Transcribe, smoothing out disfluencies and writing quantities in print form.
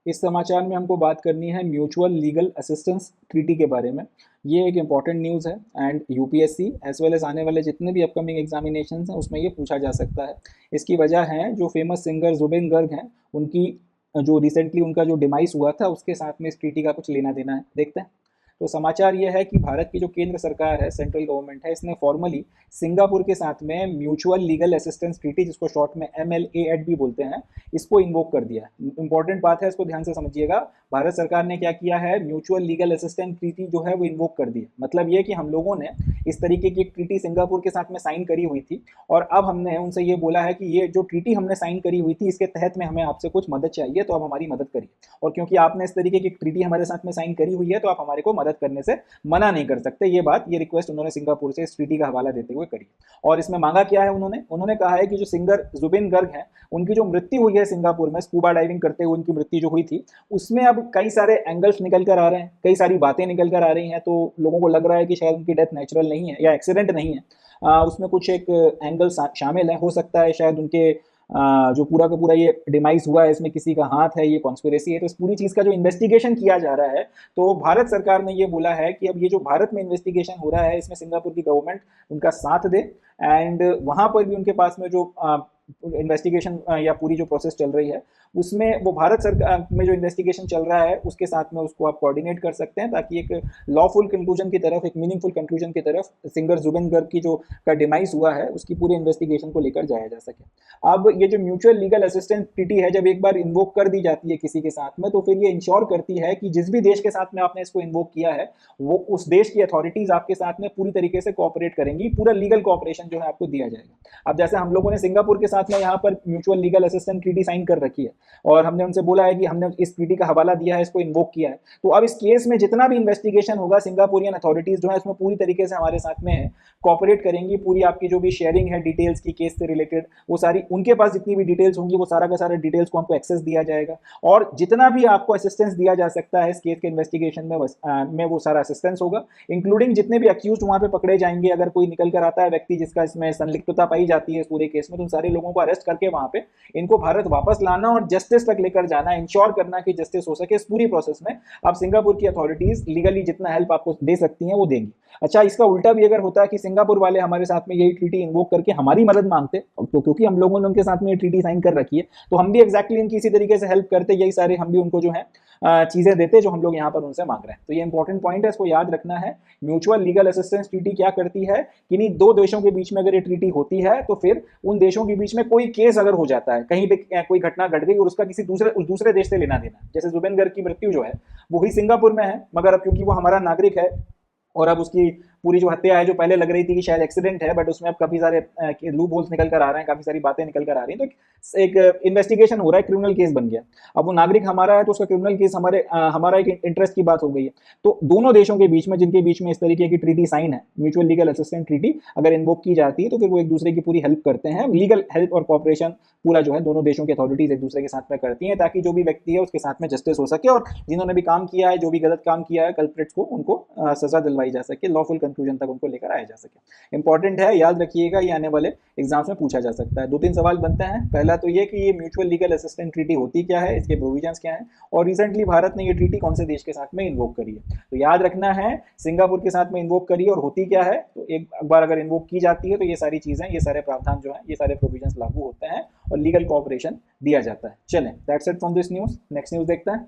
इस समाचार में हमको बात करनी है म्यूचुअल लीगल असिस्टेंस ट्रीटी के बारे में। ये एक इम्पॉर्टेंट न्यूज़ है and UPSC as well as आने वाले जितने भी अपकमिंग एग्जामिनेशंस हैं उसमें ये पूछा जा सकता है। इसकी वजह है जो फेमस सिंगर जुबिन गर्ग हैं, उनकी जो रिसेंटली उनका जो डिमाइस हुआ था उसके साथ में इस ट्रीटी का कुछ लेना देना है। देखते हैं। तो समाचार ये है कि भारत की जो केंद्र सरकार है, सेंट्रल गवर्नमेंट है, इसने फॉर्मली सिंगापुर के साथ में म्यूचुअल लीगल असिस्टेंस ट्रीटी, जिसको शॉर्ट में MLAAD भी बोलते हैं, इसको इन्वोक कर दिया। इंपॉर्टेंट बात है, इसको ध्यान से समझिएगा। भारत सरकार ने क्या किया है, म्यूचुअल लीगल असिस्टेंस ट्रीटी जो है वो इन्वोक कर दी। मतलब ये कि हम लोगों ने इस तरीके की एक ट्रीटी सिंगापुर के साथ में साइन करी हुई थी और अब हमने उनसे ये बोला है कि ये जो ट्रीटी हमने साइन करी हुई थी इसके तहत में हमें आपसे कुछ मदद चाहिए, तो आप हमारी मदद करिए। और क्योंकि आपने इस तरीके की ट्रीटी हमारे साथ में साइन करी हुई है तो आप हमारे को मदद करने से मना नहीं कर सकते। ये रिक्वेस्ट उन्होंने सिंगापुर से इस ट्रीटी का हवाला देते हुए करी। और इसमें मांगा क्या है उन्होंने कहा है कि जो सिंगर जुबिन गर्ग हैं, उनकी जो मृत्यु हुई है सिंगापुर में स्कूबा डाइविंग करते हुए, उनकी मृत्यु जो हुई थी, उसमें अब कई सारे एंगल्स निकल कर आ रहे हैं, कई सारी बातें निकल कर आ रही हैं। तो लोगों को लग रहा है कि शायद उनकी डेथ नेचुरल नहीं है या एक्सीडेंट नहीं है। उसमें कुछ एक एंगल शामिल है। हो सकता है शायद उनके जो पूरा का पूरा ये डिमाइस हुआ है इसमें किसी का हाथ है, ये कॉन्स्पिरेसी है। तो इस पूरी चीज़ का जो इन्वेस्टिगेशन किया जा रहा है, तो भारत सरकार ने ये बोला है कि अब ये जो भारत में इन्वेस्टिगेशन हो रहा है इसमें सिंगापुर की गवर्नमेंट उनका साथ दे एंड वहाँ पर भी उनके पास में जो इन्वेस्टिगेशन या पूरी जो प्रोसेस चल रही है उसमें वो भारत सरकार में जो इन्वेस्टिगेशन चल रहा है उसके साथ में उसको आप कोऑर्डिनेट कर सकते हैं, ताकि एक लॉफुल कंक्लूजन की तरफ, एक मीनिंगफुल कंक्लूजन की तरफ सिंगर जुबिन गर्ग की जो का डिमाइस हुआ है उसकी पूरी इन्वेस्टिगेशन को लेकर जाया जा सके। अब ये जो म्यूचुअल लीगल असिस्टेंस ट्रीटी है, जब एक बार इन्वोक कर दी जाती है किसी के साथ में, तो फिर ये इंश्योर करती है कि जिस भी देश के साथ में आपने इसको इन्वोक किया है वो उस देश की अथॉरिटीज आपके साथ में पूरी तरीके से कोऑपरेट करेंगी, पूरा लीगल कोऑपरेशन जो है आपको दिया जाएगा। अब जैसे हम लोगों ने सिंगापुर के साथ में यहाँ पर mutual legal assistance treaty sign कर रखी है और हमने उनसे बोला है कि हमने इस ट्रीटी का हवाला दिया है, इसको इन्वोक किया है, तो अब इस केस में जितना भी इन्वेस्टिगेशन होगा सिंगापुरियन अथॉरिटीज जो है इसमें पूरी तरीके से हमारे साथ में कोऑपरेट करेंगी। पूरी आपकी जो भी शेयरिंग है डिटेल्स की केस से रिलेटेड, वो सारी उनके पास जितनी भी डिटेल्स होंगी वो सारा का सारा डिटेल्स को हमको एक्सेस दिया जाएगा और जितना भी आपको असिस्टेंस दिया जा सकता है इस केस के इन्वेस्टिगेशन में वो सारा असिस्टेंस होगा, इंक्लूडिंग जितने भी अक्यूज वहां पे पकड़े जाएंगे। अगर कोई निकल कर आता है व्यक्ति जिसका इसमें संलिप्तता पाई जाती है इस पूरे केस में, तो उन सारे लोगों को अरेस्ट करके वहां पे इनको भारत वापस लाना और जस्टिस तक लेकर जाना, इंश्योर करना कि जस्टिस हो सके। इस पूरी प्रोसेस में आप सिंगापुर की अथॉरिटीज लीगली जितना हेल्प आपको दे सकती हैं वो देंगी। अच्छा, इसका उल्टा भी अगर होता है कि सिंगापुर वाले हमारे साथ में यही ट्रीटी इन्वोक करके हमारी मदद मांगते, तो क्योंकि हम लोगों ने उनके साथ में ये ट्रीटी साइन कर रखी है तो हम भी एग्जैक्टली इनकी इसी तरीके से हेल्प करते, यही सारे हम भी उनको जो है चीजें देते जो हम लोग यहाँ पर उनसे मांग रहे हैं। तो ये इंपॉर्टेंट पॉइंट है, इसको याद रखना है। म्यूचुअल लीगल असिस्टेंस ट्रीटी क्या करती है कि नहीं, दो देशों के बीच में अगर ये ट्रीटी होती है तो फिर उन देशों के बीच में कोई केस अगर हो जाता है, कहीं पे कोई घटना घट गई और उसका किसी दूसरे देश से लेना देना, जैसे जुबिन गर्ग की मृत्यु जो है वो ही सिंगापुर में है, मगर अब क्योंकि वो हमारा नागरिक है और अब उसकी पूरी जो हत्या है जो पहले लग रही थी कि शायद एक्सीडेंट है, बट उसमें अब काफी सारे लूप होल्स निकल कर आ रहे हैं, काफी सारी बातें निकल कर आ रही हैं, तो एक इन्वेस्टिगेशन हो रहा है, क्रिमिनल केस बन गया। अब वो नागरिक हमारा है तो उसका क्रिमिनल केस हमारा एक इंटरेस्ट की बात हो गई है। तो दोनों देशों के बीच में, जिनके बीच में इस तरीके की ट्रीटी साइन है, म्यूचुअल लीगल असिस्टेंस ट्रीटी अगर इन्वोक की जाती है तो फिर वो एक दूसरे की पूरी हेल्प करते हैं। लीगल हेल्प और कॉपरेशन पूरा जो है दोनों देशों की अथॉरिटीज एक दूसरे के साथ में करती हैं, ताकि जो भी व्यक्ति है उसके साथ में जस्टिस हो सके और जिन्होंने भी काम किया है, जो भी गलत काम किया है, कल्प्रिट्स को उनको सजा दिलवाई जा सके, लॉफुल कंक्लूजन तक उनको लेकर आया जा सके। इंपॉर्टेंट है, याद रखिएगा, ये आने वाले एग्जाम्स में पूछा जा सकता है। 2-3 सवाल बनते हैं। पहला तो ये कि ये म्यूचुअल लीगल असिस्टेंस ट्रीटी होती क्या है, इसके प्रोविजंस क्या हैं, और रिसेंटली भारत ने ये ट्रीटी कौन से देश के साथ में इन्वोक करी है। तो याद रखना है, सिंगापुर के साथ में इन्वोक करी और होती क्या है, तो एक बार अगर इन्वोक की जाती है तो ये सारी चीजें, ये सारे प्रावधान जो है, ये सारे प्रोविजंस लागू होते हैं और लीगल कोऑपरेशन दिया जाता है। चलें, that's it from this news. Next news देखते हैं।